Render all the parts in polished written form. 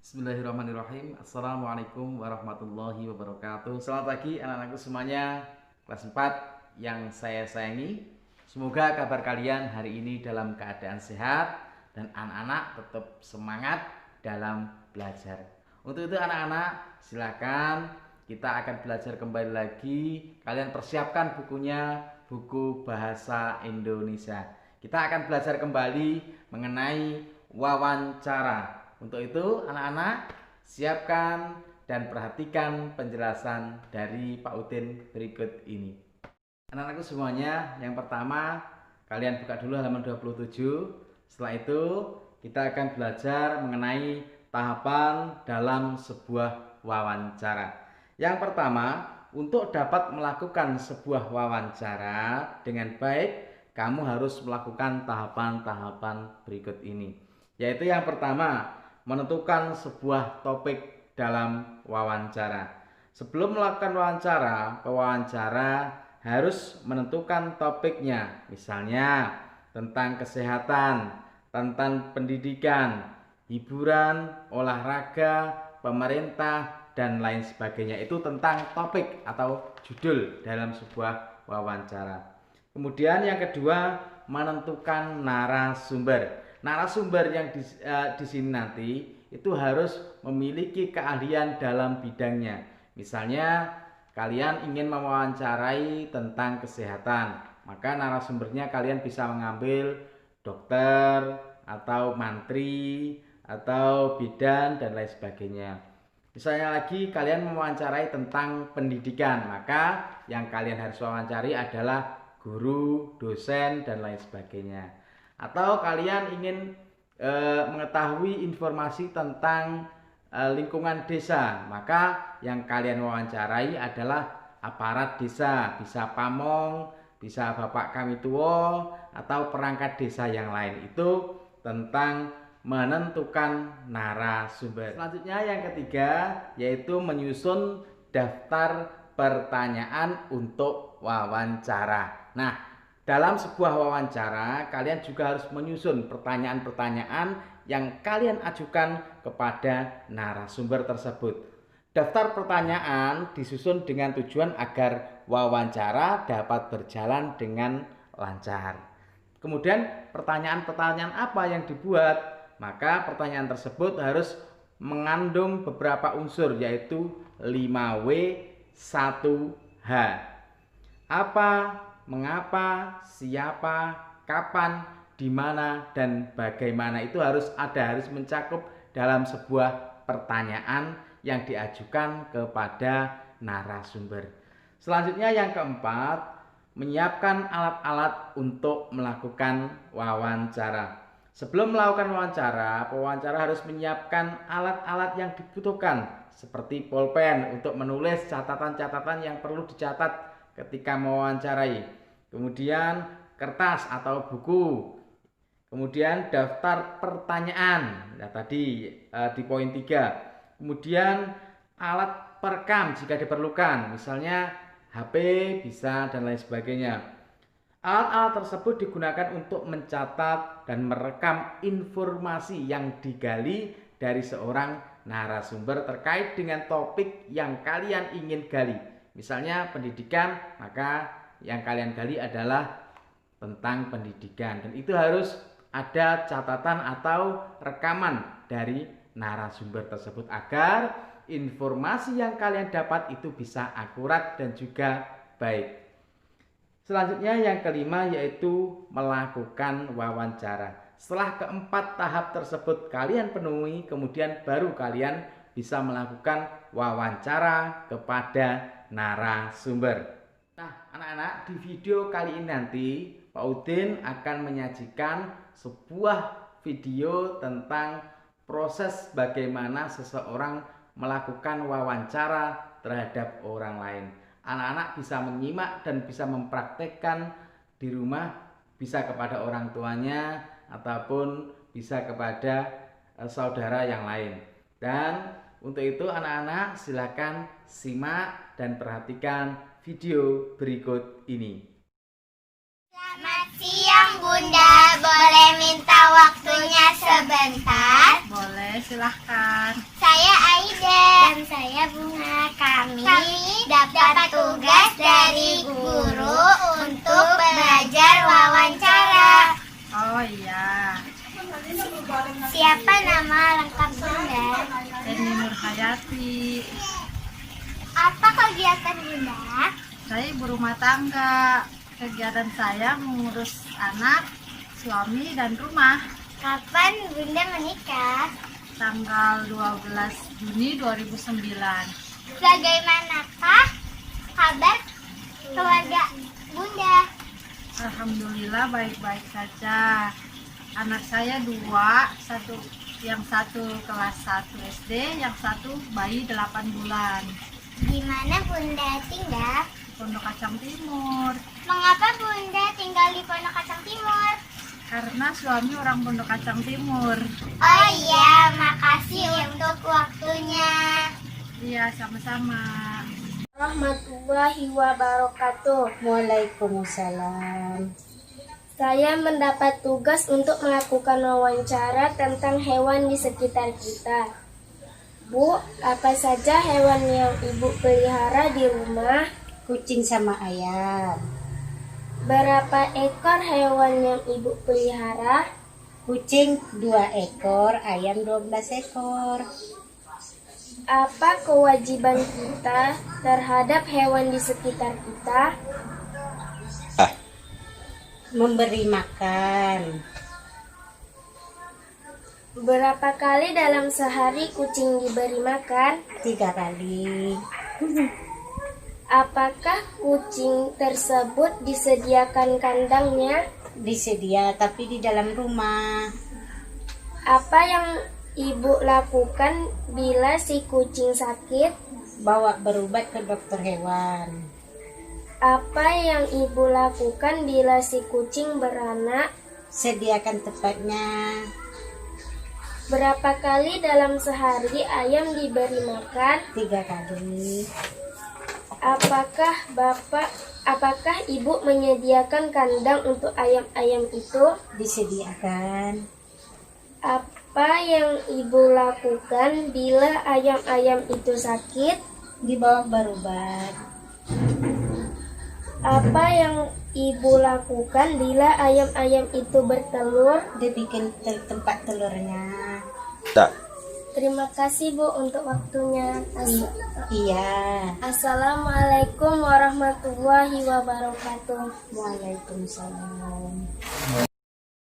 Bismillahirrahmanirrahim. Assalamualaikum warahmatullahi wabarakatuh. Selamat pagi anak-anakku semuanya, kelas 4 yang saya sayangi. Semoga kabar kalian hari ini dalam keadaan sehat dan anak-anak tetap semangat dalam belajar. Untuk itu anak-anak silakan kita akan belajar kembali lagi. Kalian persiapkan bukunya, buku bahasa Indonesia. Kita akan belajar kembali mengenai wawancara. Untuk itu anak-anak siapkan dan perhatikan penjelasan dari Pak Udin berikut ini. Anak-anakku semuanya, yang pertama kalian buka dulu halaman 27. Setelah itu kita akan belajar mengenai tahapan dalam sebuah wawancara. Yang pertama, untuk dapat melakukan sebuah wawancara dengan baik, kamu harus melakukan tahapan-tahapan berikut ini. Yaitu yang pertama, menentukan sebuah topik dalam wawancara. Sebelum melakukan wawancara, pewawancara harus menentukan topiknya. Misalnya tentang kesehatan, tentang pendidikan, hiburan, olahraga, pemerintah, dan lain sebagainya. Itu tentang topik atau judul dalam sebuah wawancara. Kemudian yang kedua, menentukan narasumber. Narasumber yang di sini nanti itu harus memiliki keahlian dalam bidangnya. Misalnya kalian ingin mewawancarai tentang kesehatan, maka narasumbernya kalian bisa mengambil dokter atau mantri atau bidan dan lain sebagainya. Misalnya lagi kalian mewawancarai tentang pendidikan, maka yang kalian harus wawancari adalah guru, dosen, dan lain sebagainya. Atau kalian ingin mengetahui informasi tentang lingkungan desa, maka yang kalian wawancarai adalah aparat desa, bisa pamong, bisa bapak kami tua, atau perangkat desa yang lain. Itu tentang menentukan narasumber. Selanjutnya yang ketiga yaitu menyusun daftar pertanyaan untuk wawancara. Nah, dalam sebuah wawancara, kalian juga harus menyusun pertanyaan-pertanyaan yang kalian ajukan kepada narasumber tersebut. Daftar pertanyaan disusun dengan tujuan agar wawancara dapat berjalan dengan lancar. Kemudian pertanyaan-pertanyaan apa yang dibuat? Maka pertanyaan tersebut harus mengandung beberapa unsur, yaitu 5W 1H. Apa, mengapa, siapa, kapan, di mana, dan bagaimana. Itu harus mencakup dalam sebuah pertanyaan yang diajukan kepada narasumber. Selanjutnya yang keempat, menyiapkan alat-alat untuk melakukan wawancara. Sebelum melakukan wawancara, pewawancara harus menyiapkan alat-alat yang dibutuhkan seperti pulpen untuk menulis catatan-catatan yang perlu dicatat ketika mewawancarai. Kemudian kertas atau buku. Kemudian daftar pertanyaan. Nah, tadi di poin 3. Kemudian alat perekam jika diperlukan. Misalnya HP bisa dan lain sebagainya. Alat-alat tersebut digunakan untuk mencatat dan merekam informasi yang digali dari seorang narasumber terkait dengan topik yang kalian ingin gali. Misalnya pendidikan, maka yang kalian gali adalah tentang pendidikan. Dan itu harus ada catatan atau rekaman dari narasumber tersebut agar informasi yang kalian dapat itu bisa akurat dan juga baik. Selanjutnya yang kelima yaitu melakukan wawancara. Setelah keempat tahap tersebut kalian penuhi, kemudian baru kalian bisa melakukan wawancara kepada narasumber. Nah, anak-anak, di video kali ini nanti Pak Udin akan menyajikan sebuah video tentang proses bagaimana seseorang melakukan wawancara terhadap orang lain. Anak-anak bisa menyimak dan bisa mempraktekkan di rumah, bisa kepada orang tuanya ataupun bisa kepada saudara yang lain. Dan untuk itu anak-anak silakan simak dan perhatikan video berikut ini. Selamat Siang Bunda, boleh minta waktunya sebentar? Boleh, silahkan. Saya Aida. Dan saya Bunga. Kami dapat tugas dari guru untuk belajar wawancara. Oh iya, Siapa nama lengkap Bunda? Eni Nurhayati. Apa kegiatan Bunda? Saya ibu rumah tangga. Kegiatan saya mengurus anak, suami, dan rumah. Kapan Bunda menikah? Tanggal 12 Juni 2009. Bagaimanakah kabar keluarga Bunda? Alhamdulillah baik-baik saja. Anak saya 2, yang satu kelas 1 SD, yang satu bayi 8 bulan. Di mana Bunda tinggal? Pondok Kacang Timur. Mengapa Bunda tinggal di Pondok Kacang Timur? Karena suami orang Pondok Kacang Timur. Oh iya, makasih untuk waktunya. Iya, sama-sama. Warahmatullahi wabarakatuh. Waalaikumsalam. Saya mendapat tugas untuk melakukan wawancara tentang hewan di sekitar kita. Bu, apa saja hewan yang Ibu pelihara di rumah? Kucing sama ayam. Berapa ekor hewan yang Ibu pelihara? Kucing 2 ekor, ayam 12 ekor. Apa kewajiban kita terhadap hewan di sekitar kita? Memberi makan. Berapa kali dalam sehari kucing diberi makan? 3 kali. Apakah kucing tersebut disediakan kandangnya? Disedia tapi di dalam rumah. Apa yang Ibu lakukan bila si kucing sakit? Bawa berobat ke dokter hewan. Apa yang Ibu lakukan bila si kucing beranak? Sediakan tempatnya. Berapa kali dalam sehari ayam diberi makan? 3 kali. Apakah Ibu menyediakan kandang untuk ayam-ayam itu? Disediakan. Apa yang Ibu lakukan bila ayam-ayam itu sakit? Dibawa berobat. Apa yang Ibu lakukan bila ayam-ayam itu bertelur? Dibikin tempat telurnya. Terima kasih Bu untuk waktunya. Iya. Assalamualaikum warahmatullahi wabarakatuh. Waalaikumsalam.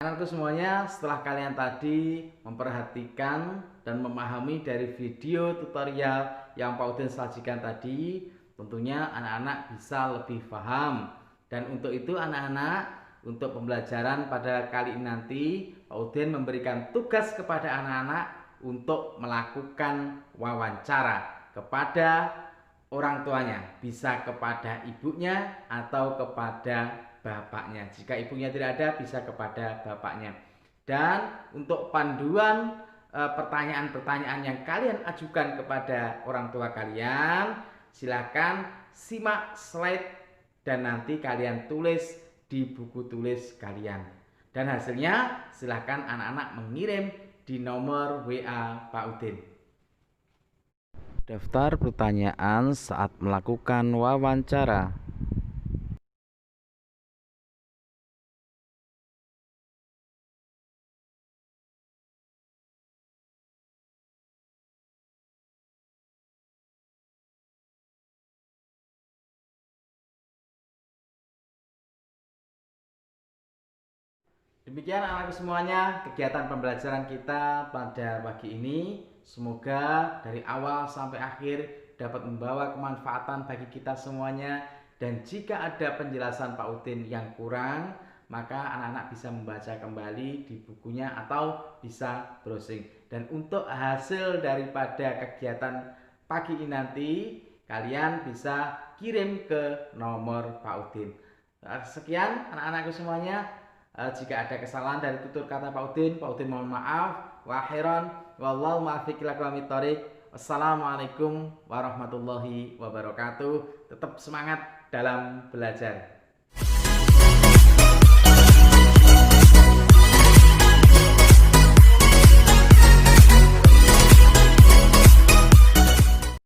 Anak-anakku semuanya, setelah kalian tadi memperhatikan dan memahami dari video tutorial yang Pak Udin sajikan tadi, tentunya anak-anak bisa lebih paham. Dan untuk itu anak-anak, untuk pembelajaran pada kali ini nanti, Pak Udin memberikan tugas kepada anak-anak untuk melakukan wawancara kepada orang tuanya, bisa kepada ibunya atau kepada bapaknya. Jika ibunya tidak ada, bisa kepada bapaknya. Dan untuk panduan pertanyaan-pertanyaan yang kalian ajukan kepada orang tua kalian, silakan simak slide dan nanti kalian tulis di buku tulis kalian. Dan hasilnya silakan anak-anak mengirim di nomor WA Pak Udin. Daftar pertanyaan saat melakukan wawancara. Demikian anak-anak semuanya kegiatan pembelajaran kita pada pagi ini. Semoga dari awal sampai akhir dapat membawa kemanfaatan bagi kita semuanya. Dan jika ada penjelasan Pak Udin yang kurang, maka anak-anak bisa membaca kembali di bukunya atau bisa browsing. Dan untuk hasil daripada kegiatan pagi ini nanti, kalian bisa kirim ke nomor Pak Udin. Sekian anak-anakku semuanya. Jika ada kesalahan dari tutur kata Pak Udin mohon maaf. Wa khairan wallahu muwaffiq ila aqwamit thoriq. Wassalamualaikum warahmatullahi wabarakatuh. Tetap semangat dalam belajar.